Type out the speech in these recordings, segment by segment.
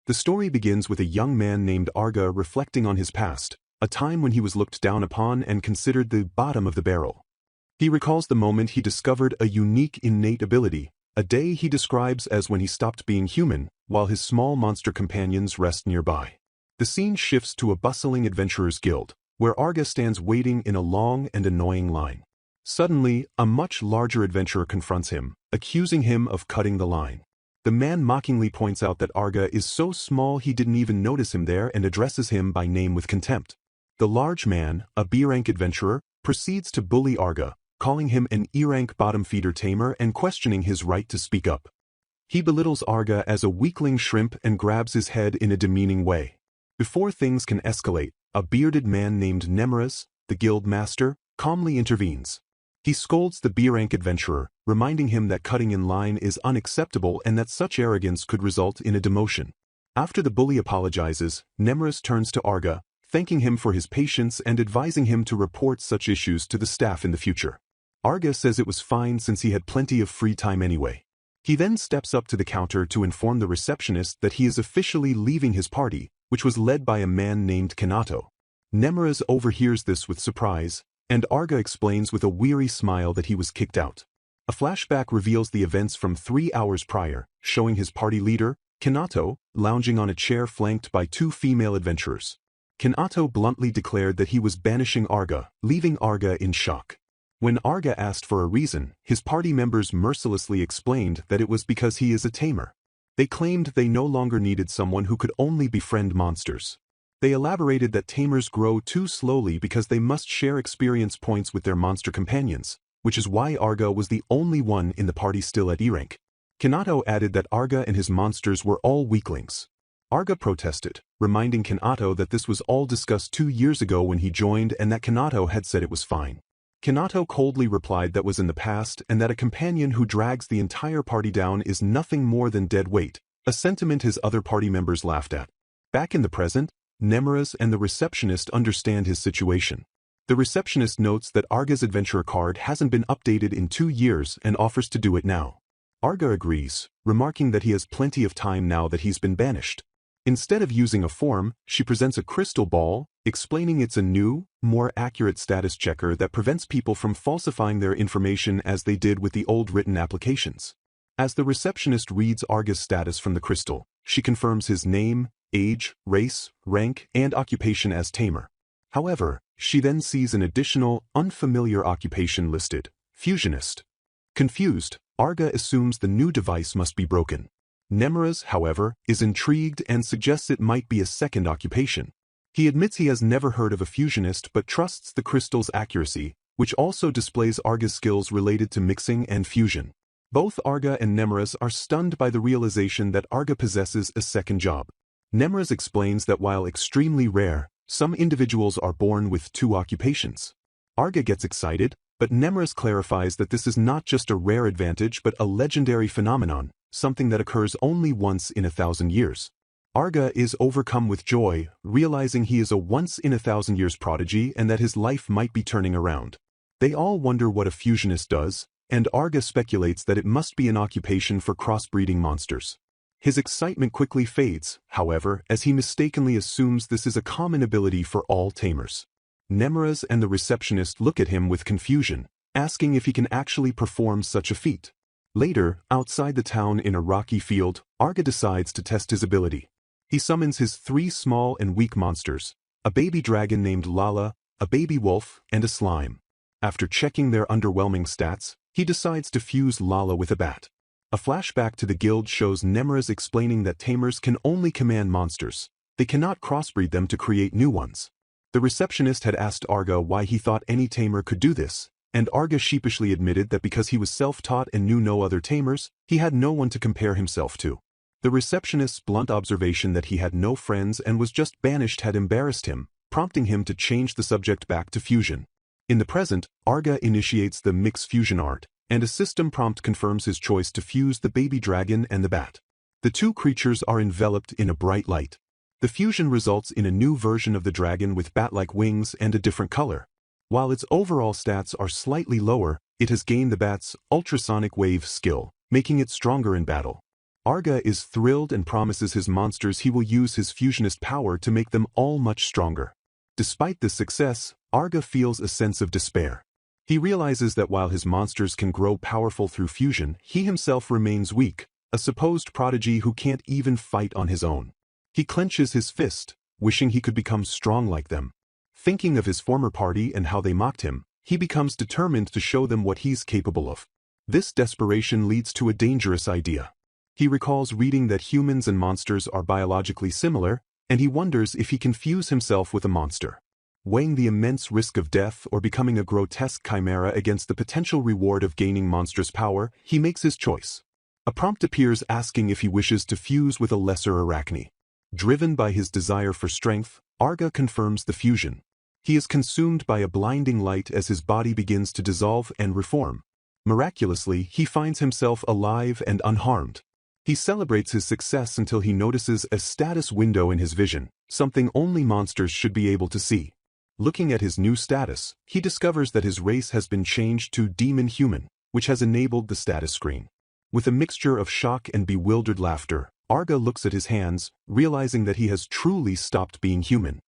The story begins with a young man named Arga reflecting on his past, a time when he was looked down upon and considered the bottom of the barrel. He recalls the moment he discovered a unique innate ability, a day he describes as when he stopped being human, while his small monster companions rest nearby. The scene shifts to a bustling adventurers' guild, where Arga stands waiting in a long and annoying line. Suddenly, a much larger adventurer confronts him, accusing him of cutting the line. The man mockingly points out that Arga is so small he didn't even notice him there and addresses him by name with contempt. The large man, a B-rank adventurer, proceeds to bully Arga, calling him an E-rank bottom-feeder tamer and questioning his right to speak up. He belittles Arga as a weakling shrimp and grabs his head in a demeaning way. Before things can escalate, a bearded man named Nemeris, the guild master, calmly intervenes. He scolds the B-rank adventurer, reminding him that cutting in line is unacceptable and that such arrogance could result in a demotion. After the bully apologizes, Nemeris turns to Arga, thanking him for his patience and advising him to report such issues to the staff in the future. Arga says it was fine since he had plenty of free time anyway. He then steps up to the counter to inform the receptionist that he is officially leaving his party, which was led by a man named Kanato. Nemeris overhears this with surprise, and Arga explains with a weary smile that he was kicked out. A flashback reveals the events from 3 hours prior, showing his party leader, Kanato, lounging on a chair flanked by 2 female adventurers. Kanato bluntly declared that he was banishing Arga, leaving Arga in shock. When Arga asked for a reason, his party members mercilessly explained that it was because he is a tamer. They claimed they no longer needed someone who could only befriend monsters. They elaborated that tamers grow too slowly because they must share experience points with their monster companions, which is why Arga was the only one in the party still at E-rank. Kanato added that Arga and his monsters were all weaklings. Arga protested, reminding Kanato that this was all discussed 2 years ago when he joined and that Kanato had said it was fine. Kanato coldly replied that was in the past and that a companion who drags the entire party down is nothing more than dead weight, a sentiment his other party members laughed at. Back in the present, Nemeris and the receptionist understand his situation. The receptionist notes that Arga's adventurer card hasn't been updated in 2 years and offers to do it now. Arga agrees, remarking that he has plenty of time now that he's been banished. Instead of using a form, she presents a crystal ball, explaining it's a new, more accurate status checker that prevents people from falsifying their information as they did with the old written applications. As the receptionist reads Arga's status from the crystal, she confirms his name, age, race, rank, and occupation as tamer. However, she then sees an additional, unfamiliar occupation listed, fusionist. Confused, Arga assumes the new device must be broken. Nemeris, however, is intrigued and suggests it might be a second occupation. He admits he has never heard of a fusionist but trusts the crystal's accuracy, which also displays Arga's skills related to mixing and fusion. Both Arga and Nemeris are stunned by the realization that Arga possesses a second job. Nemeris explains that while extremely rare, some individuals are born with 2 occupations. Arga gets excited, but Nemeris clarifies that this is not just a rare advantage but a legendary phenomenon, something that occurs only once in 1,000 years. Arga is overcome with joy, realizing he is a once-in-1,000 years prodigy and that his life might be turning around. They all wonder what a fusionist does, and Arga speculates that it must be an occupation for crossbreeding monsters. His excitement quickly fades, however, as he mistakenly assumes this is a common ability for all tamers. Nemeris and the receptionist look at him with confusion, asking if he can actually perform such a feat. Later, outside the town in a rocky field, Arga decides to test his ability. He summons his 3 small and weak monsters, a baby dragon named Lala, a baby wolf, and a slime. After checking their underwhelming stats, he decides to fuse Lala with a bat. A flashback to the guild shows Nemeris explaining that tamers can only command monsters. They cannot crossbreed them to create new ones. The receptionist had asked Arga why he thought any tamer could do this, and Arga sheepishly admitted that because he was self-taught and knew no other tamers, he had no one to compare himself to. The receptionist's blunt observation that he had no friends and was just banished had embarrassed him, prompting him to change the subject back to fusion. In the present, Arga initiates the mix fusion art, and a system prompt confirms his choice to fuse the baby dragon and the bat. The 2 creatures are enveloped in a bright light. The fusion results in a new version of the dragon with bat-like wings and a different color. While its overall stats are slightly lower, it has gained the bat's ultrasonic wave skill, making it stronger in battle. Arga is thrilled and promises his monsters he will use his fusionist power to make them all much stronger. Despite this success, Arga feels a sense of despair. He realizes that while his monsters can grow powerful through fusion, he himself remains weak, a supposed prodigy who can't even fight on his own. He clenches his fist, wishing he could become strong like them. Thinking of his former party and how they mocked him, he becomes determined to show them what he's capable of. This desperation leads to a dangerous idea. He recalls reading that humans and monsters are biologically similar, and he wonders if he can fuse himself with a monster. Weighing the immense risk of death or becoming a grotesque chimera against the potential reward of gaining monstrous power, he makes his choice. A prompt appears asking if he wishes to fuse with a lesser arachne. Driven by his desire for strength, Arga confirms the fusion. He is consumed by a blinding light as his body begins to dissolve and reform. Miraculously, he finds himself alive and unharmed. He celebrates his success until he notices a status window in his vision, something only monsters should be able to see. Looking at his new status, he discovers that his race has been changed to demon human, which has enabled the status screen. With a mixture of shock and bewildered laughter, Arga looks at his hands, realizing that he has truly stopped being human.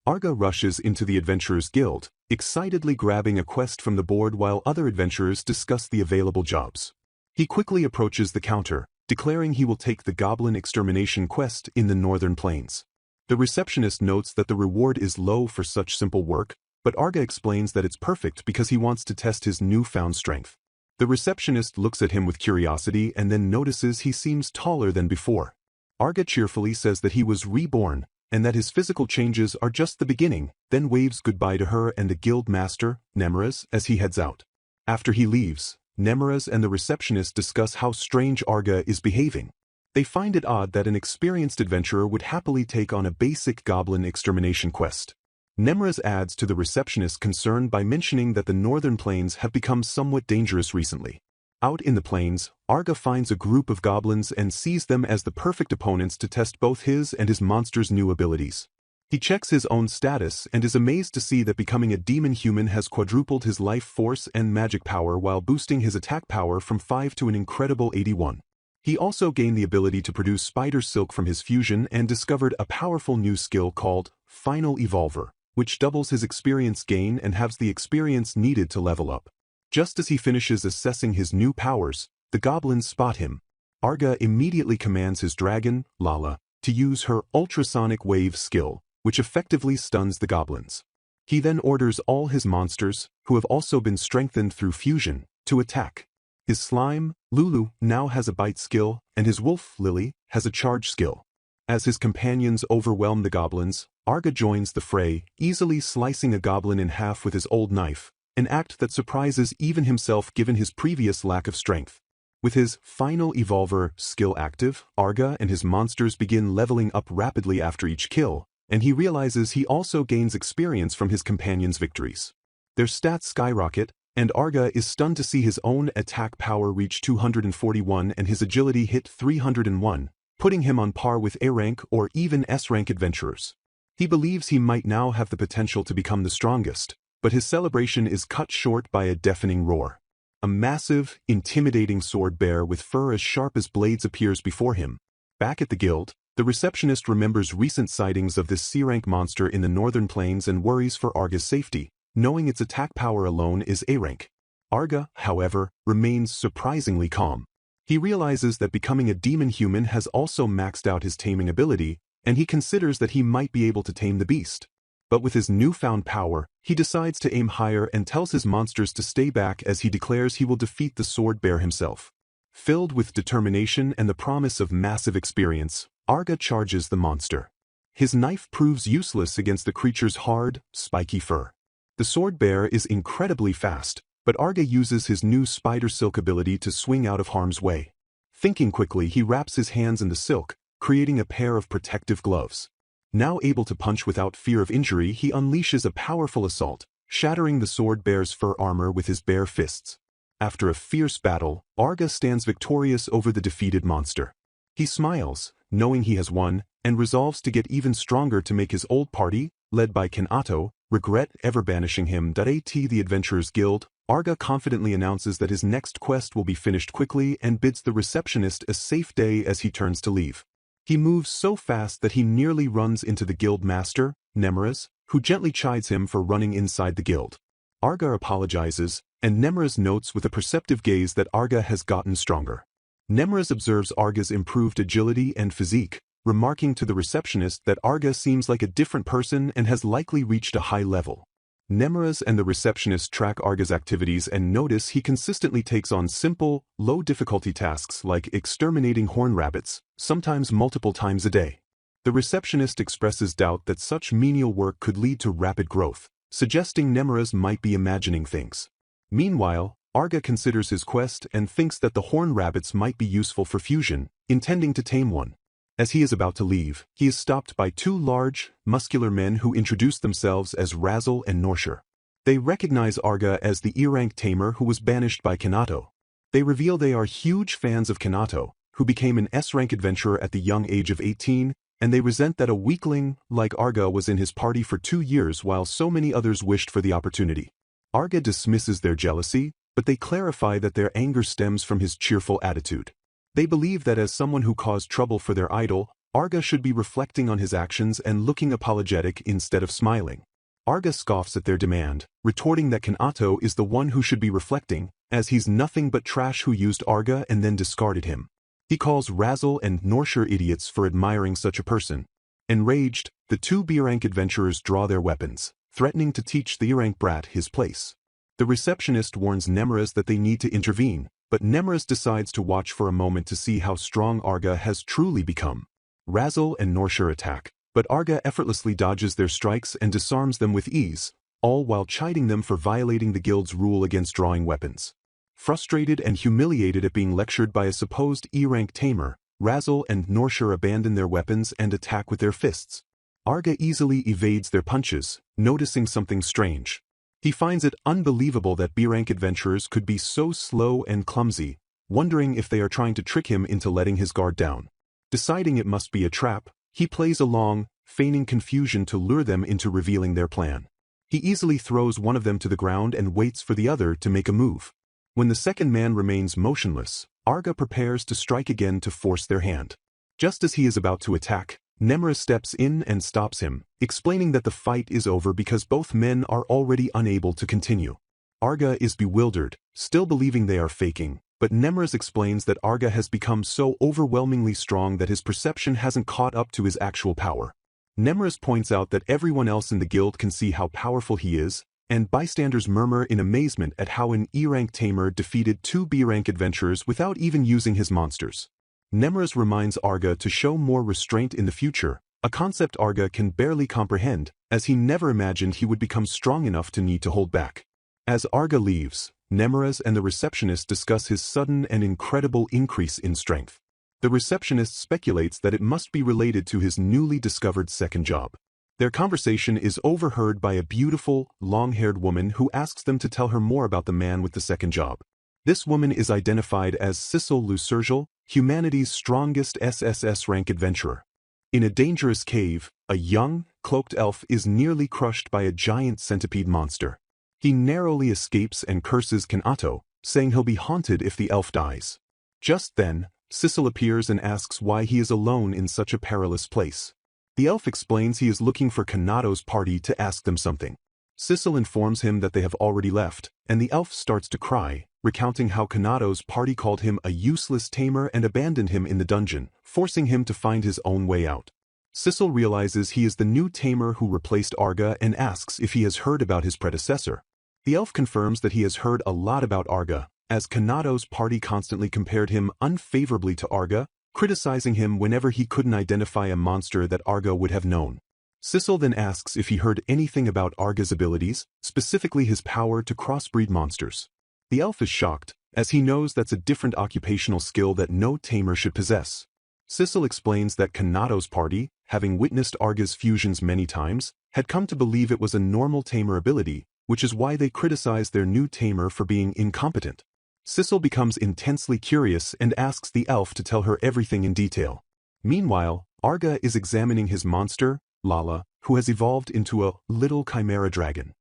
Arga rushes into the Adventurers Guild, excitedly grabbing a quest from the board while other adventurers discuss the available jobs. He quickly approaches the counter, declaring he will take the Goblin Extermination quest in the Northern Plains. The receptionist notes that the reward is low for such simple work, but Arga explains that it's perfect because he wants to test his newfound strength. The receptionist looks at him with curiosity and then notices he seems taller than before. Arga cheerfully says that he was reborn, and that his physical changes are just the beginning, then waves goodbye to her and the guild master, Nemeras, as he heads out. After he leaves, Nemeras and the receptionist discuss how strange Arga is behaving. They find it odd that an experienced adventurer would happily take on a basic goblin extermination quest. Nemeras adds to the receptionist's concern by mentioning that the Northern Plains have become somewhat dangerous recently. Out in the plains, Arga finds a group of goblins and sees them as the perfect opponents to test both his and his monster's new abilities. He checks his own status and is amazed to see that becoming a demon human has quadrupled his life force and magic power while boosting his attack power from 5 to an incredible 81. He also gained the ability to produce spider silk from his fusion and discovered a powerful new skill called Final Evolver, which doubles his experience gain and has the experience needed to level up. Just as he finishes assessing his new powers, the goblins spot him. Arga immediately commands his dragon, Lala, to use her ultrasonic wave skill, which effectively stuns the goblins. He then orders all his monsters, who have also been strengthened through fusion, to attack. His slime, Lulu, now has a bite skill, and his wolf, Lily, has a charge skill. As his companions overwhelm the goblins, Arga joins the fray, easily slicing a goblin in half with his old knife, an act that surprises even himself given his previous lack of strength. With his Final Evolver skill active, Arga and his monsters begin leveling up rapidly after each kill, and he realizes he also gains experience from his companions' victories. Their stats skyrocket, and Arga is stunned to see his own attack power reach 241 and his agility hit 301, putting him on par with A-rank or even S-rank adventurers. He believes he might now have the potential to become the strongest, but his celebration is cut short by a deafening roar. A massive, intimidating sword bear with fur as sharp as blades appears before him. Back at the guild, the receptionist remembers recent sightings of this C-rank monster in the Northern Plains and worries for Arga's safety, knowing its attack power alone is A-rank. Arga, however, remains surprisingly calm. He realizes that becoming a demon human has also maxed out his taming ability, and he considers that he might be able to tame the beast. But with his newfound power, he decides to aim higher and tells his monsters to stay back as he declares he will defeat the sword bear himself. Filled with determination and the promise of massive experience, Arga charges the monster. His knife proves useless against the creature's hard, spiky fur. The sword bear is incredibly fast, but Arga uses his new spider silk ability to swing out of harm's way. Thinking quickly, he wraps his hands in the silk, creating a pair of protective gloves. Now able to punch without fear of injury, he unleashes a powerful assault, shattering the sword bear's fur armor with his bare fists. After a fierce battle, Arga stands victorious over the defeated monster. He smiles, knowing he has won, and resolves to get even stronger to make his old party, led by Kanato, regret ever banishing him. The Adventurers Guild, Arga confidently announces that his next quest will be finished quickly and bids the receptionist a safe day as he turns to leave. He moves so fast that he nearly runs into the guild master, Nemruz, who gently chides him for running inside the guild. Arga apologizes, and Nemruz notes with a perceptive gaze that Arga has gotten stronger. Nemruz observes Arga's improved agility and physique, remarking to the receptionist that Arga seems like a different person and has likely reached a high level. Nemruz and the receptionist track Arga's activities and notice he consistently takes on simple, low-difficulty tasks like exterminating horned rabbits, sometimes multiple times a day. The receptionist expresses doubt that such menial work could lead to rapid growth, suggesting Nemruz might be imagining things. Meanwhile, Arga considers his quest and thinks that the horned rabbits might be useful for fusion, intending to tame one. As he is about to leave, he is stopped by two large, muscular men who introduce themselves as Razzle and Norshir. They recognize Arga as the E-rank tamer who was banished by Kanato. They reveal they are huge fans of Kanato, who became an S-rank adventurer at the young age of 18, and they resent that a weakling like Arga was in his party for 2 years while so many others wished for the opportunity. Arga dismisses their jealousy, but they clarify that their anger stems from his cheerful attitude. They believe that as someone who caused trouble for their idol, Arga should be reflecting on his actions and looking apologetic instead of smiling. Arga scoffs at their demand, retorting that Kanato is the one who should be reflecting, as he's nothing but trash who used Arga and then discarded him. He calls Razzle and Norshir idiots for admiring such a person. Enraged, the two B-rank adventurers draw their weapons, threatening to teach the E-rank brat his place. The receptionist warns Nemruz that they need to intervene, but Nemruz decides to watch for a moment to see how strong Arga has truly become. Razzle and Norshir attack, but Arga effortlessly dodges their strikes and disarms them with ease, all while chiding them for violating the guild's rule against drawing weapons. Frustrated and humiliated at being lectured by a supposed E-rank tamer, Razzle and Norshir abandon their weapons and attack with their fists. Arga easily evades their punches, noticing something strange. He finds it unbelievable that B-rank adventurers could be so slow and clumsy, wondering if they are trying to trick him into letting his guard down. Deciding it must be a trap, he plays along, feigning confusion to lure them into revealing their plan. He easily throws one of them to the ground and waits for the other to make a move. When the second man remains motionless, Arga prepares to strike again to force their hand. Just as he is about to attack, Nemruz steps in and stops him, explaining that the fight is over because both men are already unable to continue. Arga is bewildered, still believing they are faking, but Nemruz explains that Arga has become so overwhelmingly strong that his perception hasn't caught up to his actual power. Nemruz points out that everyone else in the guild can see how powerful he is, and bystanders murmur in amazement at how an E-rank tamer defeated 2 B-rank adventurers without even using his monsters. Nemruz reminds Arga to show more restraint in the future, a concept Arga can barely comprehend, as he never imagined he would become strong enough to need to hold back. As Arga leaves, Nemruz and the receptionist discuss his sudden and incredible increase in strength. The receptionist speculates that it must be related to his newly discovered second job. Their conversation is overheard by a beautiful, long-haired woman who asks them to tell her more about the man with the second job. This woman is identified as Sissel Lucergel, humanity's strongest SSS rank adventurer. In a dangerous cave, a young, cloaked elf is nearly crushed by a giant centipede monster. He narrowly escapes and curses Kanato, saying he'll be haunted if the elf dies. Just then, Sissel appears and asks why he is alone in such a perilous place. The elf explains he is looking for Kanato's party to ask them something. Sissel informs him that they have already left, and the elf starts to cry, recounting how Kanato's party called him a useless tamer and abandoned him in the dungeon, forcing him to find his own way out. Sissel realizes he is the new tamer who replaced Arga and asks if he has heard about his predecessor. The elf confirms that he has heard a lot about Arga, as Kanato's party constantly compared him unfavorably to Arga, criticizing him whenever he couldn't identify a monster that Arga would have known. Sissel then asks if he heard anything about Arga's abilities, specifically his power to crossbreed monsters. The elf is shocked, as he knows that's a different occupational skill that no tamer should possess. Sissel explains that Kanato's party, having witnessed Arga's fusions many times, had come to believe it was a normal tamer ability, which is why they criticize their new tamer for being incompetent. Sissel becomes intensely curious and asks the elf to tell her everything in detail. Meanwhile, Arga is examining his monster, Lala, who has evolved into a little chimera dragon.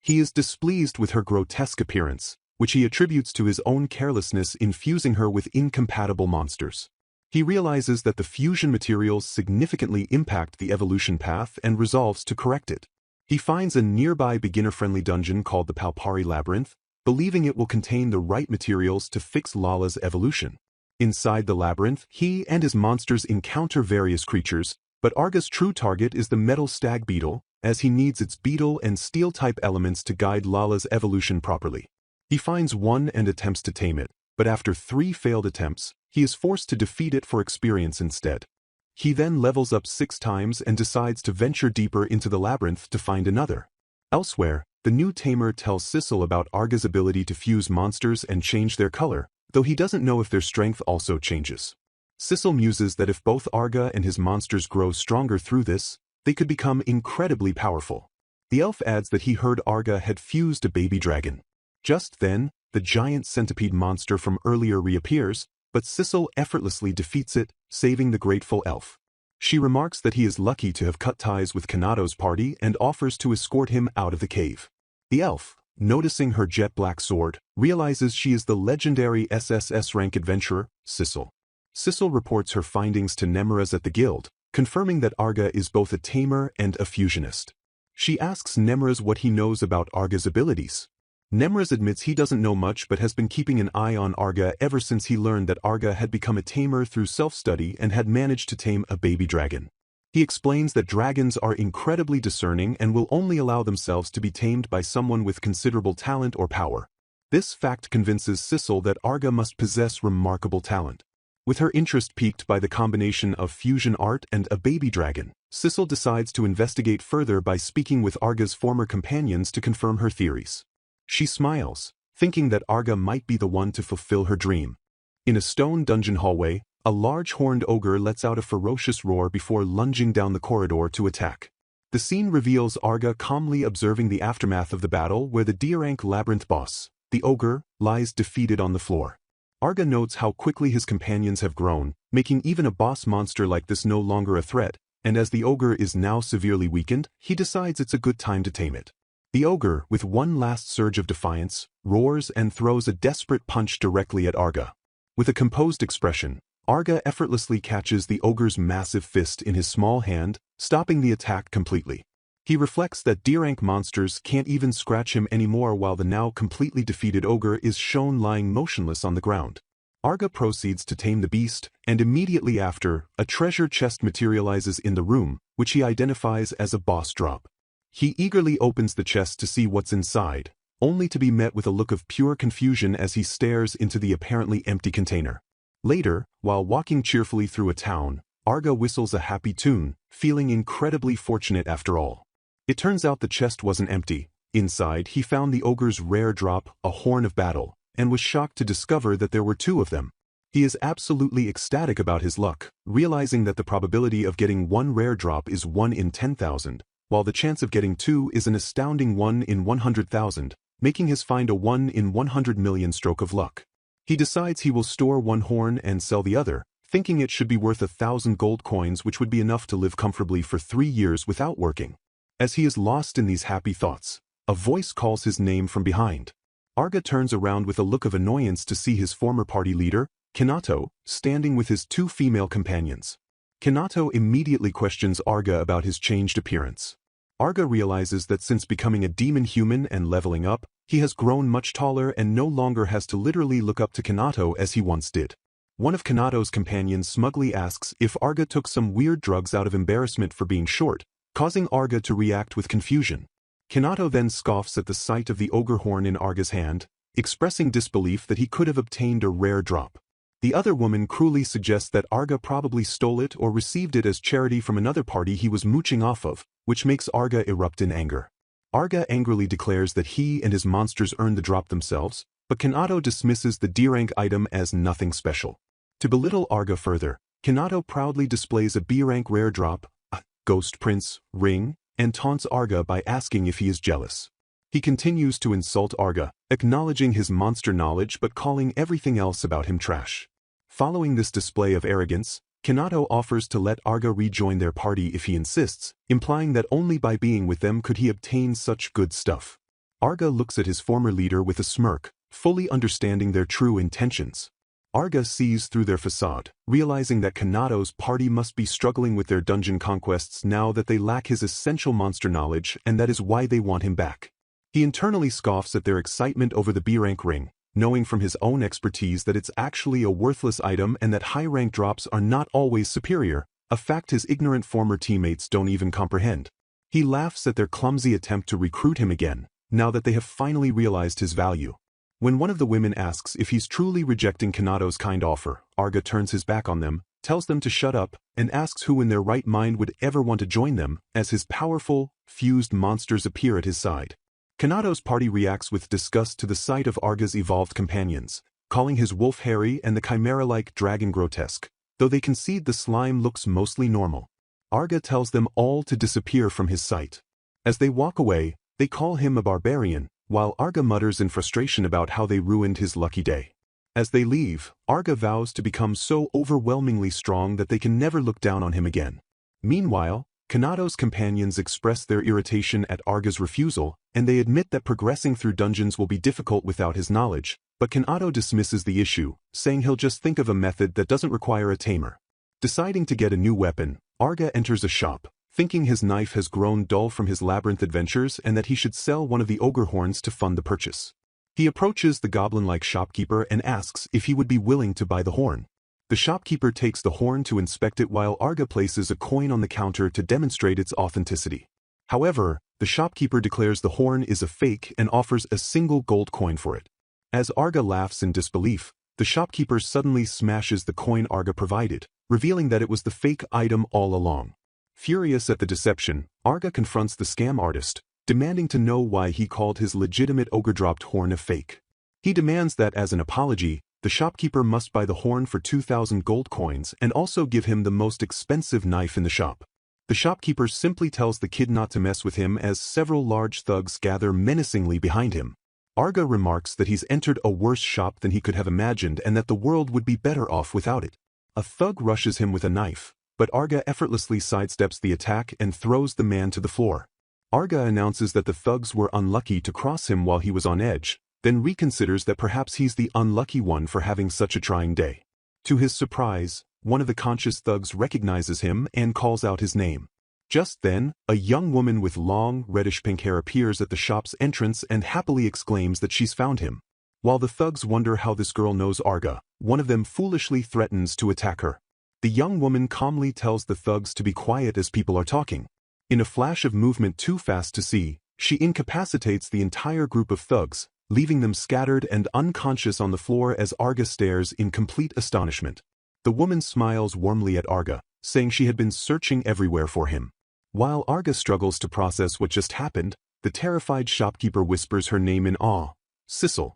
He is displeased with her grotesque appearance, which he attributes to his own carelessness in fusing her with incompatible monsters. He realizes that the fusion materials significantly impact the evolution path and resolves to correct it. He finds a nearby beginner-friendly dungeon called the Palpari Labyrinth, believing it will contain the right materials to fix Lala's evolution. Inside the labyrinth, he and his monsters encounter various creatures, but Arga's true target is the metal stag beetle, as he needs its beetle and steel-type elements to guide Lala's evolution properly. He finds one and attempts to tame it, but after 3 failed attempts, he is forced to defeat it for experience instead. He then levels up 6 times and decides to venture deeper into the labyrinth to find another. Elsewhere, the new tamer tells Sissel about Arga's ability to fuse monsters and change their color, though he doesn't know if their strength also changes. Sissel muses that if both Arga and his monsters grow stronger through this, they could become incredibly powerful. The elf adds that he heard Arga had fused a baby dragon. Just then, the giant centipede monster from earlier reappears, but Sissel effortlessly defeats it, saving the grateful elf. She remarks that he is lucky to have cut ties with Kanato's party and offers to escort him out of the cave. The elf, noticing her jet-black sword, realizes she is the legendary SSS rank adventurer, Sissel. Sissel reports her findings to Nemeraz at the guild, confirming that Arga is both a tamer and a fusionist. She asks Nemeraz what he knows about Arga's abilities. Nemeraz admits he doesn't know much but has been keeping an eye on Arga ever since he learned that Arga had become a tamer through self-study and had managed to tame a baby dragon. He explains that dragons are incredibly discerning and will only allow themselves to be tamed by someone with considerable talent or power. This fact convinces Sissel that Arga must possess remarkable talent. With her interest piqued by the combination of fusion art and a baby dragon, Sissel decides to investigate further by speaking with Arga's former companions to confirm her theories. She smiles, thinking that Arga might be the one to fulfill her dream. In a stone dungeon hallway, a large horned ogre lets out a ferocious roar before lunging down the corridor to attack. The scene reveals Arga calmly observing the aftermath of the battle where the D-rank labyrinth boss, the ogre, lies defeated on the floor. Arga notes how quickly his companions have grown, making even a boss monster like this no longer a threat, and as the ogre is now severely weakened, he decides it's a good time to tame it. The ogre, with one last surge of defiance, roars and throws a desperate punch directly at Arga. With a composed expression, Arga effortlessly catches the ogre's massive fist in his small hand, stopping the attack completely. He reflects that D-rank monsters can't even scratch him anymore while the now completely defeated ogre is shown lying motionless on the ground. Arga proceeds to tame the beast, and immediately after, a treasure chest materializes in the room, which he identifies as a boss drop. He eagerly opens the chest to see what's inside, only to be met with a look of pure confusion as he stares into the apparently empty container. Later, while walking cheerfully through a town, Arga whistles a happy tune, feeling incredibly fortunate after all. It turns out the chest wasn't empty. Inside, he found the ogre's rare drop, a horn of battle, and was shocked to discover that there were 2 of them. He is absolutely ecstatic about his luck, realizing that the probability of getting 1 rare drop is 1 in 10,000, while the chance of getting 2 is an astounding 1 in 100,000, making his find a 1 in 100 million stroke of luck. He decides he will store 1 horn and sell the other, thinking it should be worth 1,000 gold coins, which would be enough to live comfortably for 3 years without working. As he is lost in these happy thoughts, a voice calls his name from behind. Arga turns around with a look of annoyance to see his former party leader, Kanato, standing with his 2 female companions. Kanato immediately questions Arga about his changed appearance. Arga realizes that since becoming a demon human and leveling up, he has grown much taller and no longer has to literally look up to Kanato as he once did. One of Kanato's companions smugly asks if Arga took some weird drugs out of embarrassment for being short, causing Arga to react with confusion. Kanato then scoffs at the sight of the ogre horn in Arga's hand, expressing disbelief that he could have obtained a rare drop. The other woman cruelly suggests that Arga probably stole it or received it as charity from another party he was mooching off of, which makes Arga erupt in anger. Arga angrily declares that he and his monsters earned the drop themselves, but Kanato dismisses the D-rank item as nothing special. To belittle Arga further, Kanato proudly displays a B-rank rare drop, a Ghost Prince ring, and taunts Arga by asking if he is jealous. He continues to insult Arga, acknowledging his monster knowledge but calling everything else about him trash. Following this display of arrogance, Kanato offers to let Arga rejoin their party if he insists, implying that only by being with them could he obtain such good stuff. Arga looks at his former leader with a smirk, fully understanding their true intentions. Arga sees through their facade, realizing that Kanado's party must be struggling with their dungeon conquests now that they lack his essential monster knowledge, and that is why they want him back. He internally scoffs at their excitement over the B-rank ring, knowing from his own expertise that it's actually a worthless item and that high-rank drops are not always superior, a fact his ignorant former teammates don't even comprehend. He laughs at their clumsy attempt to recruit him again, now that they have finally realized his value. When one of the women asks if he's truly rejecting Kanado's kind offer, Arga turns his back on them, tells them to shut up, and asks who in their right mind would ever want to join them, as his powerful, fused monsters appear at his side. Kanado's party reacts with disgust to the sight of Arga's evolved companions, calling his wolf hairy and the chimera-like dragon grotesque, though they concede the slime looks mostly normal. Arga tells them all to disappear from his sight. As they walk away, they call him a barbarian, while Arga mutters in frustration about how they ruined his lucky day. As they leave, Arga vows to become so overwhelmingly strong that they can never look down on him again. Meanwhile, Kanado's companions express their irritation at Arga's refusal, and they admit that progressing through dungeons will be difficult without his knowledge, but Kanado dismisses the issue, saying he'll just think of a method that doesn't require a tamer. Deciding to get a new weapon, Arga enters a shop, thinking his knife has grown dull from his labyrinth adventures and that he should sell one of the ogre horns to fund the purchase. He approaches the goblin-like shopkeeper and asks if he would be willing to buy the horn. The shopkeeper takes the horn to inspect it while Arga places a coin on the counter to demonstrate its authenticity. However, the shopkeeper declares the horn is a fake and offers a single gold coin for it. As Arga laughs in disbelief, the shopkeeper suddenly smashes the coin Arga provided, revealing that it was the fake item all along. Furious at the deception, Arga confronts the scam artist, demanding to know why he called his legitimate ogre-dropped horn a fake. He demands that as an apology, the shopkeeper must buy the horn for 2,000 gold coins and also give him the most expensive knife in the shop. The shopkeeper simply tells the kid not to mess with him as several large thugs gather menacingly behind him. Arga remarks that he's entered a worse shop than he could have imagined and that the world would be better off without it. A thug rushes him with a knife, but Arga effortlessly sidesteps the attack and throws the man to the floor. Arga announces that the thugs were unlucky to cross him while he was on edge, then reconsiders that perhaps he's the unlucky one for having such a trying day. To his surprise, one of the conscious thugs recognizes him and calls out his name. Just then, a young woman with long, reddish-pink hair appears at the shop's entrance and happily exclaims that she's found him. While the thugs wonder how this girl knows Arga, one of them foolishly threatens to attack her. The young woman calmly tells the thugs to be quiet as people are talking. In a flash of movement too fast to see, she incapacitates the entire group of thugs, leaving them scattered and unconscious on the floor as Arga stares in complete astonishment. The woman smiles warmly at Arga, saying she had been searching everywhere for him. While Arga struggles to process what just happened, the terrified shopkeeper whispers her name in awe, Sissel.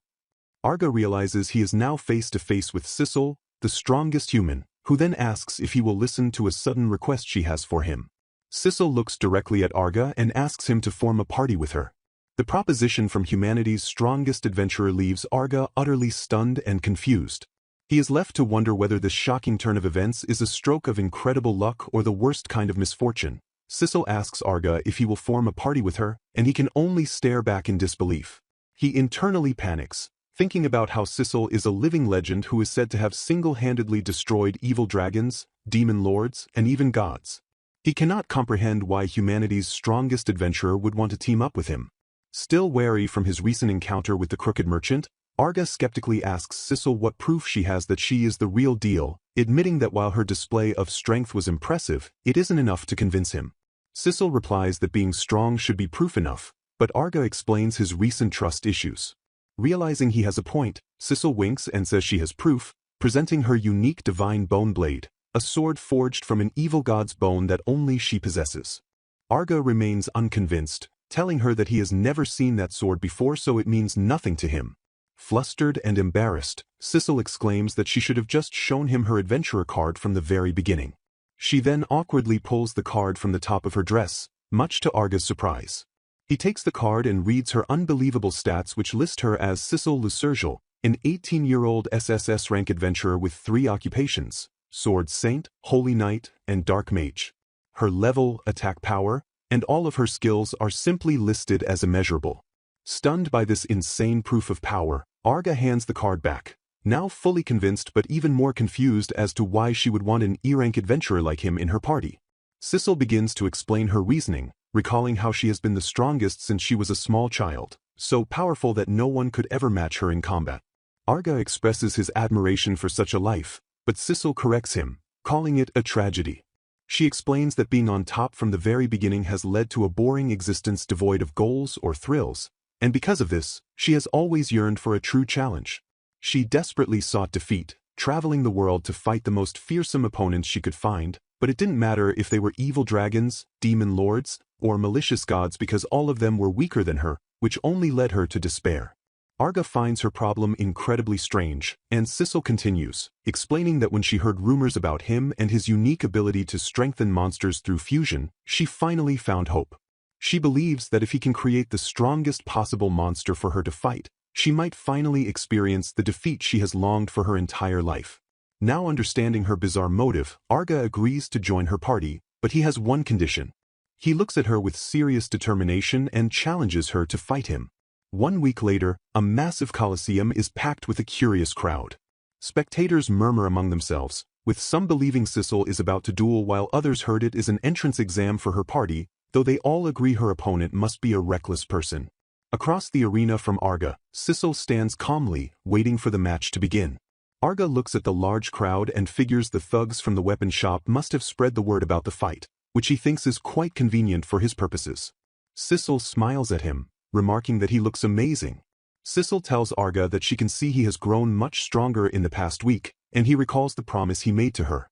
Arga realizes he is now face to face with Sissel, the strongest human, who then asks if he will listen to a sudden request she has for him. Sissel looks directly at Arga and asks him to form a party with her. The proposition from humanity's strongest adventurer leaves Arga utterly stunned and confused. He is left to wonder whether this shocking turn of events is a stroke of incredible luck or the worst kind of misfortune. Sissel asks Arga if he will form a party with her, and he can only stare back in disbelief. He internally panics, thinking about how Sissel is a living legend who is said to have single-handedly destroyed evil dragons, demon lords, and even gods. He cannot comprehend why humanity's strongest adventurer would want to team up with him. Still wary from his recent encounter with the crooked merchant, Arga skeptically asks Sissel what proof she has that she is the real deal, admitting that while her display of strength was impressive, it isn't enough to convince him. Sissel replies that being strong should be proof enough, but Arga explains his recent trust issues. Realizing he has a point, Sissel winks and says she has proof, presenting her unique divine bone blade, a sword forged from an evil god's bone that only she possesses. Arga remains unconvinced, telling her that he has never seen that sword before so it means nothing to him. Flustered and embarrassed, Sissel exclaims that she should have just shown him her adventurer card from the very beginning. She then awkwardly pulls the card from the top of her dress, much to Arga's surprise. He takes the card and reads her unbelievable stats which list her as Sissel Lucergel, an 18-year-old SSS rank adventurer with 3 occupations, Sword Saint, Holy Knight, and Dark Mage. Her level, attack power, and all of her skills are simply listed as immeasurable. Stunned by this insane proof of power, Arga hands the card back. Now fully convinced but even more confused as to why she would want an E-rank adventurer like him in her party. Sissel begins to explain her reasoning, recalling how she has been the strongest since she was a small child, so powerful that no one could ever match her in combat. Arga expresses his admiration for such a life, but Sissel corrects him, calling it a tragedy. She explains that being on top from the very beginning has led to a boring existence devoid of goals or thrills, and because of this, she has always yearned for a true challenge. She desperately sought defeat, traveling the world to fight the most fearsome opponents she could find, but it didn't matter if they were evil dragons, demon lords, or malicious gods because all of them were weaker than her, which only led her to despair. Arga finds her problem incredibly strange, and Sissel continues, explaining that when she heard rumors about him and his unique ability to strengthen monsters through fusion, she finally found hope. She believes that if he can create the strongest possible monster for her to fight, she might finally experience the defeat she has longed for her entire life. Now understanding her bizarre motive, Arga agrees to join her party, but he has one condition. He looks at her with serious determination and challenges her to fight him. 1 week later, a massive coliseum is packed with a curious crowd. Spectators murmur among themselves, with some believing Sissel is about to duel while others heard it is an entrance exam for her party, though they all agree her opponent must be a reckless person. Across the arena from Arga, Sissel stands calmly, waiting for the match to begin. Arga looks at the large crowd and figures the thugs from the weapon shop must have spread the word about the fight, which he thinks is quite convenient for his purposes. Sissel smiles at him, remarking that he looks amazing. Sissel tells Arga that she can see he has grown much stronger in the past week, and he recalls the promise he made to her.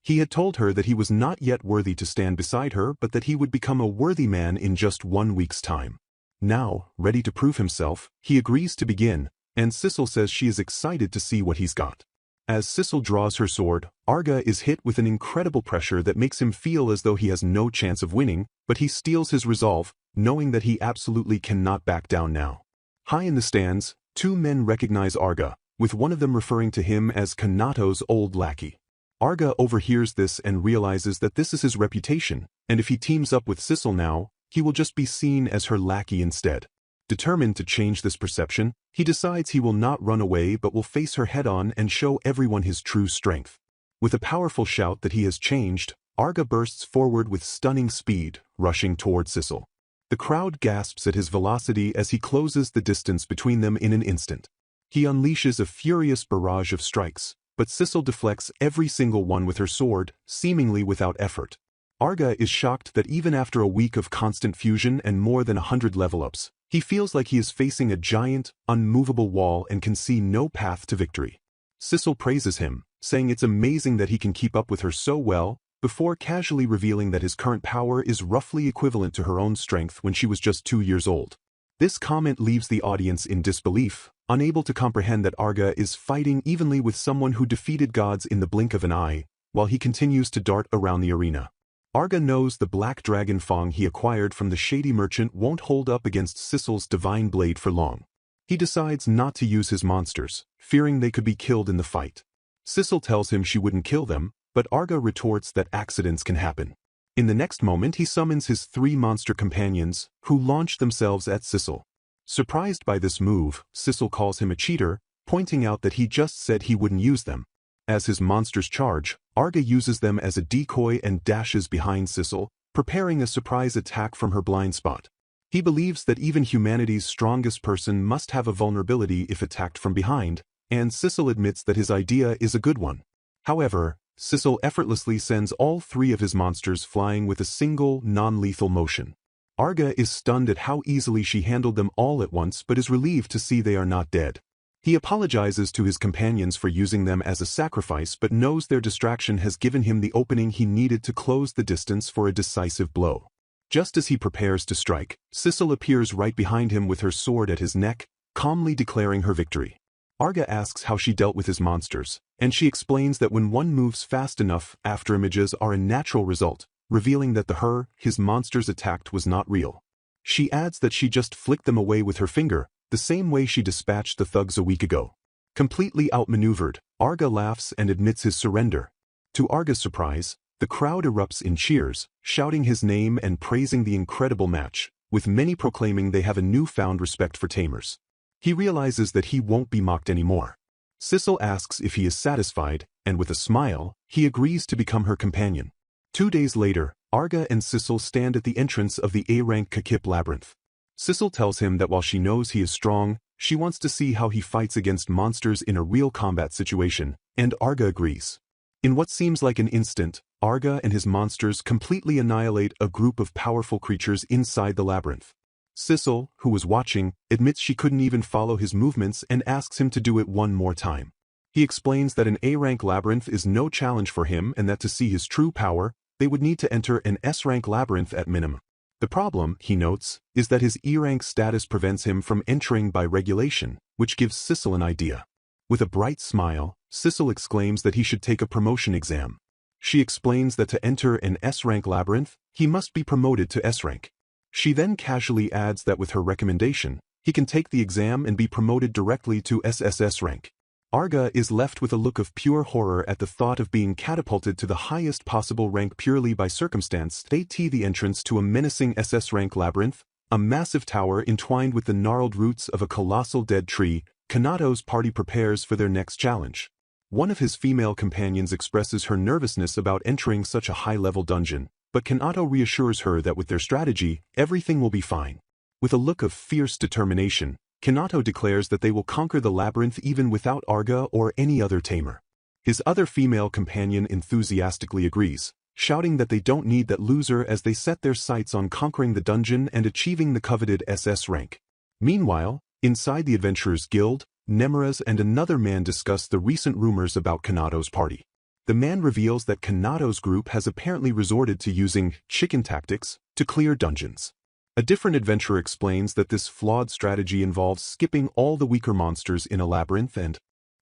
He had told her that he was not yet worthy to stand beside her but that he would become a worthy man in just 1 week's time. Now, ready to prove himself, he agrees to begin, and Sissel says she is excited to see what he's got. As Sissel draws her sword, Arga is hit with an incredible pressure that makes him feel as though he has no chance of winning, but he steels his resolve, knowing that he absolutely cannot back down now. High in the stands, 2 men recognize Arga, with one of them referring to him as Kanato's old lackey. Arga overhears this and realizes that this is his reputation, and if he teams up with Sissel now, he will just be seen as her lackey instead. Determined to change this perception, he decides he will not run away but will face her head-on and show everyone his true strength. With a powerful shout that he has changed, Arga bursts forward with stunning speed, rushing toward Sissel. The crowd gasps at his velocity as he closes the distance between them in an instant. He unleashes a furious barrage of strikes, but Sissel deflects every single one with her sword, seemingly without effort. Arga is shocked that even after a week of constant fusion and more than 100 level-ups, he feels like he is facing a giant, unmovable wall and can see no path to victory. Sissel praises him, saying it's amazing that he can keep up with her so well, before casually revealing that his current power is roughly equivalent to her own strength when she was just 2 years old. This comment leaves the audience in disbelief, unable to comprehend that Arga is fighting evenly with someone who defeated gods in the blink of an eye, while he continues to dart around the arena. Arga knows the black dragon fang he acquired from the shady merchant won't hold up against Sissel's divine blade for long. He decides not to use his monsters, fearing they could be killed in the fight. Sissel tells him she wouldn't kill them, but Arga retorts that accidents can happen. In the next moment he summons his 3 monster companions, who launch themselves at Sissel. Surprised by this move, Sissel calls him a cheater, pointing out that he just said he wouldn't use them. As his monsters charge, Arga uses them as a decoy and dashes behind Sissel, preparing a surprise attack from her blind spot. He believes that even humanity's strongest person must have a vulnerability if attacked from behind, and Sissel admits that his idea is a good one. However, Sissel effortlessly sends all 3 of his monsters flying with a single, non-lethal motion. Arga is stunned at how easily she handled them all at once but is relieved to see they are not dead. He apologizes to his companions for using them as a sacrifice but knows their distraction has given him the opening he needed to close the distance for a decisive blow. Just as he prepares to strike, Sissel appears right behind him with her sword at his neck, calmly declaring her victory. Arga asks how she dealt with his monsters, and she explains that when one moves fast enough, afterimages are a natural result, revealing that his monsters attacked was not real. She adds that she just flicked them away with her finger, the same way she dispatched the thugs a week ago. Completely outmaneuvered, Arga laughs and admits his surrender. To Arga's surprise, the crowd erupts in cheers, shouting his name and praising the incredible match, with many proclaiming they have a newfound respect for tamers. He realizes that he won't be mocked anymore. Sissel asks if he is satisfied, and with a smile, he agrees to become her companion. 2 days later, Arga and Sissel stand at the entrance of the A-rank IKicked labyrinth. Sissel tells him that while she knows he is strong, she wants to see how he fights against monsters in a real combat situation, and Arga agrees. In what seems like an instant, Arga and his monsters completely annihilate a group of powerful creatures inside the labyrinth. Sissel, who was watching, admits she couldn't even follow his movements and asks him to do it one more time. He explains that an A-rank labyrinth is no challenge for him and that to see his true power, they would need to enter an S-rank labyrinth at minimum. The problem, he notes, is that his E-rank status prevents him from entering by regulation, which gives Sissel an idea. With a bright smile, Sissel exclaims that he should take a promotion exam. She explains that to enter an S-rank labyrinth, he must be promoted to S-rank. She then casually adds that with her recommendation, he can take the exam and be promoted directly to SSS rank. Arga is left with a look of pure horror at the thought of being catapulted to the highest possible rank purely by circumstance. They tee the entrance to a menacing SS rank labyrinth, a massive tower entwined with the gnarled roots of a colossal dead tree. Kanato's party prepares for their next challenge. One of his female companions expresses her nervousness about entering such a high-level dungeon, but Kanato reassures her that with their strategy, everything will be fine. With a look of fierce determination, Kanato declares that they will conquer the labyrinth even without Arga or any other tamer. His other female companion enthusiastically agrees, shouting that they don't need that loser as they set their sights on conquering the dungeon and achieving the coveted SS rank. Meanwhile, inside the Adventurers Guild, Nemeras and another man discuss the recent rumors about Kanato's party. The man reveals that Kanato's group has apparently resorted to using chicken tactics to clear dungeons. A different adventurer explains that this flawed strategy involves skipping all the weaker monsters in a labyrinth and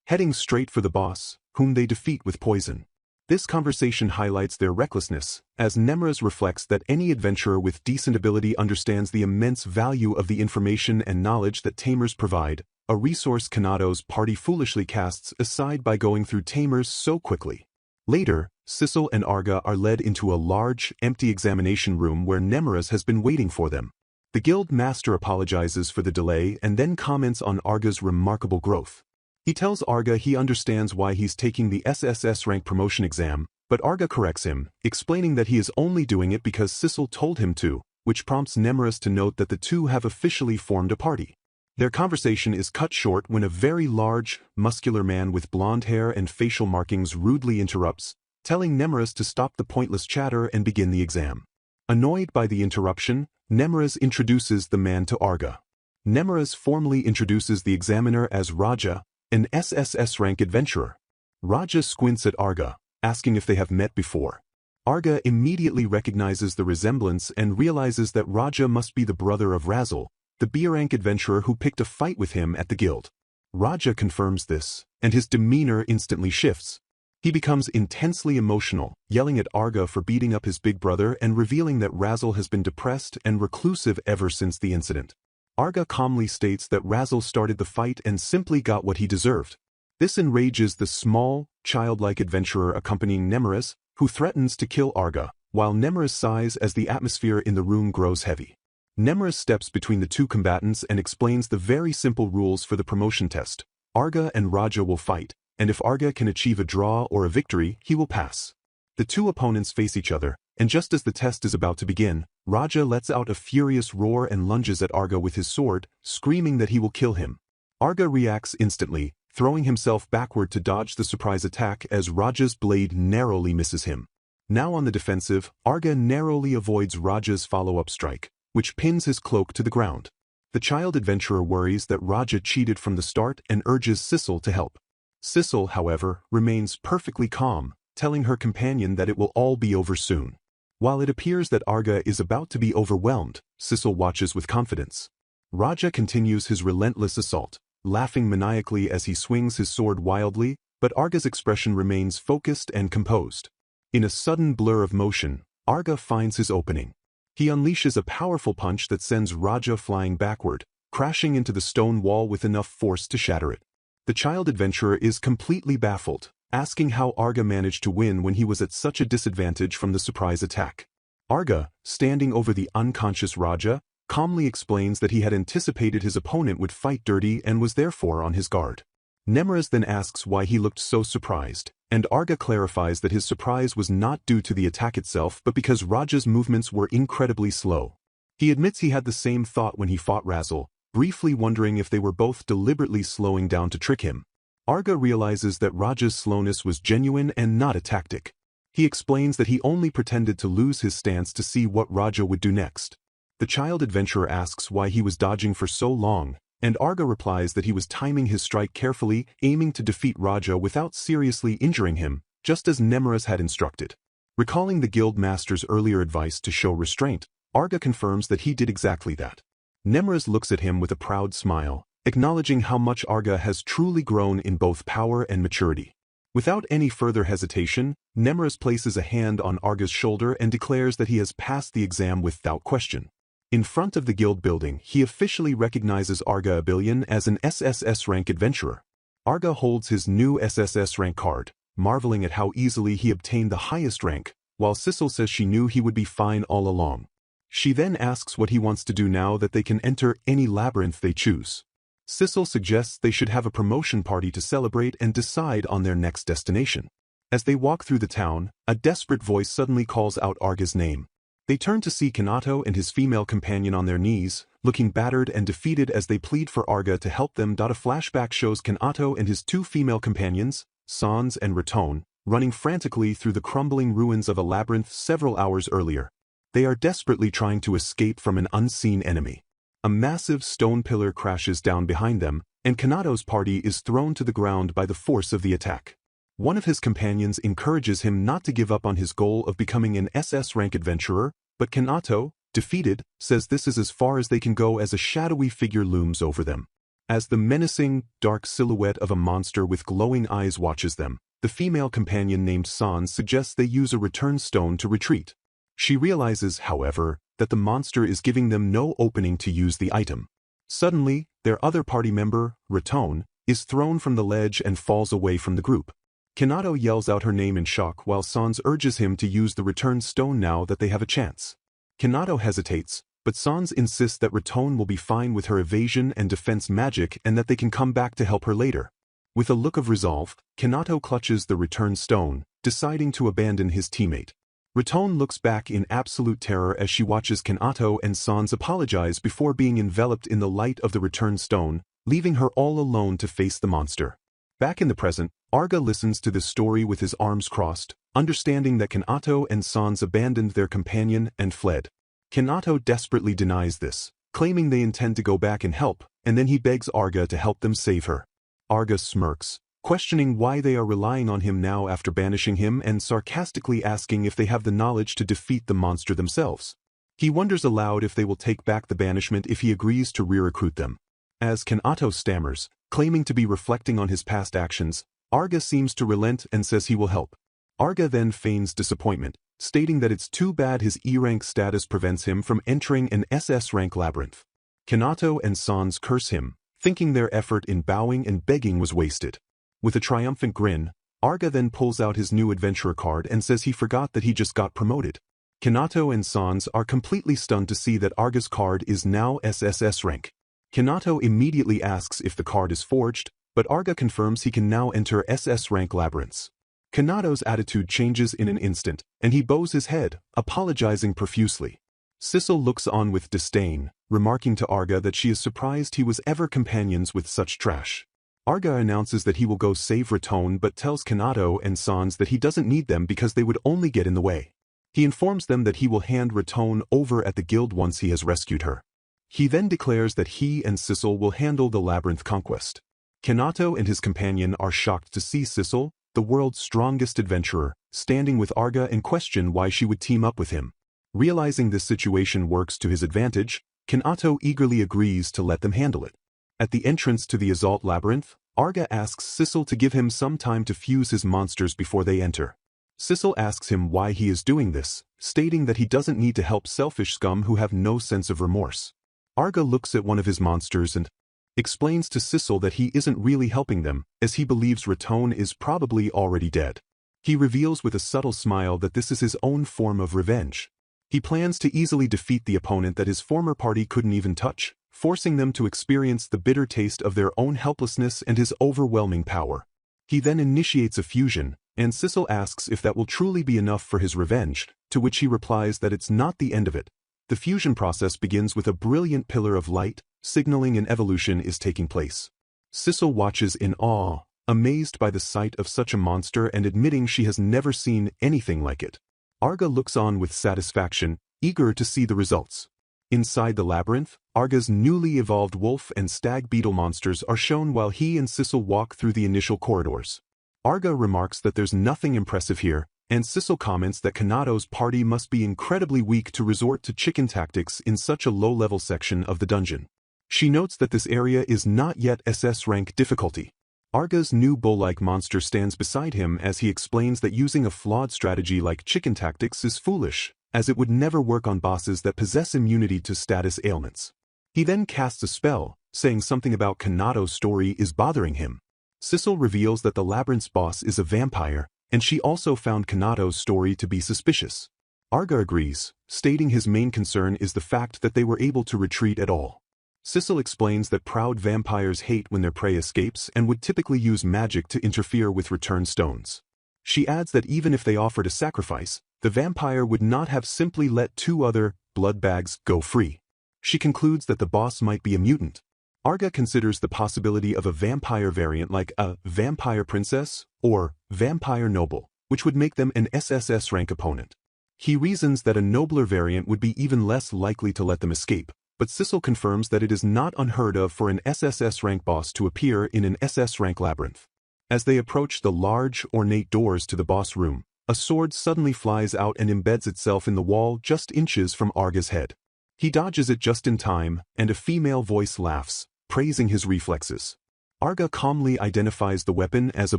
heading straight for the boss, whom they defeat with poison. This conversation highlights their recklessness, as Nemeras reflects that any adventurer with decent ability understands the immense value of the information and knowledge that tamers provide, a resource Kanato's party foolishly casts aside by going through tamers so quickly. Later, Sissel and Arga are led into a large, empty examination room where Nemeras has been waiting for them. The guild master apologizes for the delay and then comments on Arga's remarkable growth. He tells Arga he understands why he's taking the SSS rank promotion exam, but Arga corrects him, explaining that he is only doing it because Sissel told him to, which prompts Nemeras to note that the two have officially formed a party. Their conversation is cut short when a very large, muscular man with blonde hair and facial markings rudely interrupts, telling Nemeras to stop the pointless chatter and begin the exam. Annoyed by the interruption, Nemeras introduces the man to Arga. Nemeras formally introduces the examiner as Raja, an SSS rank adventurer. Raja squints at Arga, asking if they have met before. Arga immediately recognizes the resemblance and realizes that Raja must be the brother of Razzle, the B-rank adventurer who picked a fight with him at the guild. Raja confirms this, and his demeanor instantly shifts. He becomes intensely emotional, yelling at Arga for beating up his big brother and revealing that Razzle has been depressed and reclusive ever since the incident. Arga calmly states that Razzle started the fight and simply got what he deserved. This enrages the small, childlike adventurer accompanying Nemeras, who threatens to kill Arga, while Nemeras sighs as the atmosphere in the room grows heavy. Nemeras steps between the two combatants and explains the very simple rules for the promotion test. Arga and Raja will fight, and if Arga can achieve a draw or a victory, he will pass. The two opponents face each other, and just as the test is about to begin, Raja lets out a furious roar and lunges at Arga with his sword, screaming that he will kill him. Arga reacts instantly, throwing himself backward to dodge the surprise attack as Raja's blade narrowly misses him. Now on the defensive, Arga narrowly avoids Raja's follow-up strike, which pins his cloak to the ground. The child adventurer worries that Raja cheated from the start and urges Sissel to help. Sissel, however, remains perfectly calm, telling her companion that it will all be over soon. While it appears that Arga is about to be overwhelmed, Sissel watches with confidence. Raja continues his relentless assault, laughing maniacally as he swings his sword wildly, but Arga's expression remains focused and composed. In a sudden blur of motion, Arga finds his opening. He unleashes a powerful punch that sends Raja flying backward, crashing into the stone wall with enough force to shatter it. The child adventurer is completely baffled, asking how Arga managed to win when he was at such a disadvantage from the surprise attack. Arga, standing over the unconscious Raja, calmly explains that he had anticipated his opponent would fight dirty and was therefore on his guard. Nemeras then asks why he looked so surprised, and Arga clarifies that his surprise was not due to the attack itself but because Raja's movements were incredibly slow. He admits he had the same thought when he fought Razzle, briefly wondering if they were both deliberately slowing down to trick him. Arga realizes that Raja's slowness was genuine and not a tactic. He explains that he only pretended to lose his stance to see what Raja would do next. The child adventurer asks why he was dodging for so long, and Arga replies that he was timing his strike carefully, aiming to defeat Raja without seriously injuring him, just as Nemeras had instructed. Recalling the guild master's earlier advice to show restraint, Arga confirms that he did exactly that. Nemeras looks at him with a proud smile, acknowledging how much Arga has truly grown in both power and maturity. Without any further hesitation, Nemeras places a hand on Arga's shoulder and declares that he has passed the exam without question. In front of the guild building, he officially recognizes Arga Abilion as an SSS rank adventurer. Arga holds his new SSS rank card, marveling at how easily he obtained the highest rank, while Sissel says she knew he would be fine all along. She then asks what he wants to do now that they can enter any labyrinth they choose. Sissel suggests they should have a promotion party to celebrate and decide on their next destination. As they walk through the town, a desperate voice suddenly calls out Arga's name. They turn to see Kanato and his female companion on their knees, looking battered and defeated as they plead for Arga to help them. A flashback shows Kanato and his two female companions, Sans and Raton, running frantically through the crumbling ruins of a labyrinth several hours earlier. They are desperately trying to escape from an unseen enemy. A massive stone pillar crashes down behind them, and Kanato's party is thrown to the ground by the force of the attack. One of his companions encourages him not to give up on his goal of becoming an SS rank adventurer, but Kanato, defeated, says this is as far as they can go as a shadowy figure looms over them. As the menacing, dark silhouette of a monster with glowing eyes watches them, the female companion named Sans suggests they use a return stone to retreat. She realizes, however, that the monster is giving them no opening to use the item. Suddenly, their other party member, Raton, is thrown from the ledge and falls away from the group. Kanato yells out her name in shock while Sans urges him to use the return stone now that they have a chance. Kanato hesitates, but Sans insists that Raton will be fine with her evasion and defense magic and that they can come back to help her later. With a look of resolve, Kanato clutches the return stone, deciding to abandon his teammate. Raton looks back in absolute terror as she watches Kanato and Sans apologize before being enveloped in the light of the return stone, leaving her all alone to face the monster. Back in the present, Arga listens to this story with his arms crossed, understanding that Kanato and Sans abandoned their companion and fled. Kanato desperately denies this, claiming they intend to go back and help, and then he begs Arga to help them save her. Arga smirks, questioning why they are relying on him now after banishing him and sarcastically asking if they have the knowledge to defeat the monster themselves. He wonders aloud if they will take back the banishment if he agrees to re-recruit them. As Kanato stammers, claiming to be reflecting on his past actions, Arga seems to relent and says he will help. Arga then feigns disappointment, stating that it's too bad his E-rank status prevents him from entering an SS-rank labyrinth. Kanato and Sans curse him, thinking their effort in bowing and begging was wasted. With a triumphant grin, Arga then pulls out his new adventurer card and says he forgot that he just got promoted. Kanato and Sans are completely stunned to see that Arga's card is now SSS rank. Kanato immediately asks if the card is forged, but Arga confirms he can now enter SS rank labyrinths. Kanato's attitude changes in an instant, and he bows his head, apologizing profusely. Sissel looks on with disdain, remarking to Arga that she is surprised he was ever companions with such trash. Arga announces that he will go save Raton but tells Kanato and Sans that he doesn't need them because they would only get in the way. He informs them that he will hand Raton over at the guild once he has rescued her. He then declares that he and Sissel will handle the labyrinth conquest. Kanato and his companion are shocked to see Sissel, the world's strongest adventurer, standing with Arga and question why she would team up with him. Realizing this situation works to his advantage, Kanato eagerly agrees to let them handle it. At the entrance to the Assault labyrinth, Arga asks Sissel to give him some time to fuse his monsters before they enter. Sissel asks him why he is doing this, stating that he doesn't need to help selfish scum who have no sense of remorse. Arga looks at one of his monsters and explains to Sissel that he isn't really helping them, as he believes Raton is probably already dead. He reveals with a subtle smile that this is his own form of revenge. He plans to easily defeat the opponent that his former party couldn't even touch, forcing them to experience the bitter taste of their own helplessness and his overwhelming power. He then initiates a fusion, and Sissel asks if that will truly be enough for his revenge, to which he replies that it's not the end of it. The fusion process begins with a brilliant pillar of light, signaling an evolution is taking place. Sissel watches in awe, amazed by the sight of such a monster and admitting she has never seen anything like it. Arga looks on with satisfaction, eager to see the results. Inside the labyrinth, Arga's newly evolved wolf and stag beetle monsters are shown while he and Sissel walk through the initial corridors. Arga remarks that there's nothing impressive here, and Sissel comments that Kanato's party must be incredibly weak to resort to chicken tactics in such a low-level section of the dungeon. She notes that this area is not yet SS rank difficulty. Arga's new bull-like monster stands beside him as he explains that using a flawed strategy like chicken tactics is foolish, as it would never work on bosses that possess immunity to status ailments. He then casts a spell, saying something about Kanato's story is bothering him. Sissel reveals that the labyrinth's boss is a vampire, and she also found Kanato's story to be suspicious. Arga agrees, stating his main concern is the fact that they were able to retreat at all. Sissel explains that proud vampires hate when their prey escapes and would typically use magic to interfere with return stones. She adds that even if they offered a sacrifice, the vampire would not have simply let two other blood bags go free. She concludes that the boss might be a mutant. Arga considers the possibility of a vampire variant like a vampire princess or vampire noble, which would make them an SSS rank opponent. He reasons that a nobler variant would be even less likely to let them escape, but Sissel confirms that it is not unheard of for an SSS rank boss to appear in an SS rank labyrinth. As they approach the large, ornate doors to the boss room, a sword suddenly flies out and embeds itself in the wall just inches from Arga's head. He dodges it just in time, and a female voice laughs, praising his reflexes. Arga calmly identifies the weapon as a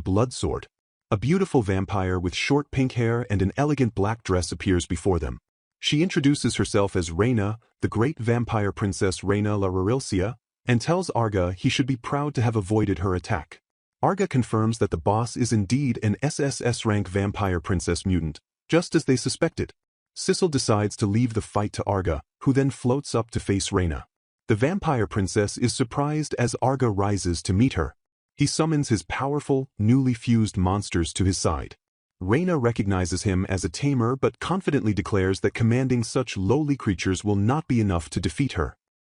blood sword. A beautiful vampire with short pink hair and an elegant black dress appears before them. She introduces herself as Reina, the great vampire princess Reina la Rarilcia, and tells Arga he should be proud to have avoided her attack. Arga confirms that the boss is indeed an SSS rank vampire princess mutant, just as they suspected. Sissel decides to leave the fight to Arga, who then floats up to face Reina. The vampire princess is surprised as Arga rises to meet her. He summons his powerful, newly fused monsters to his side. Reina recognizes him as a tamer but confidently declares that commanding such lowly creatures will not be enough to defeat her.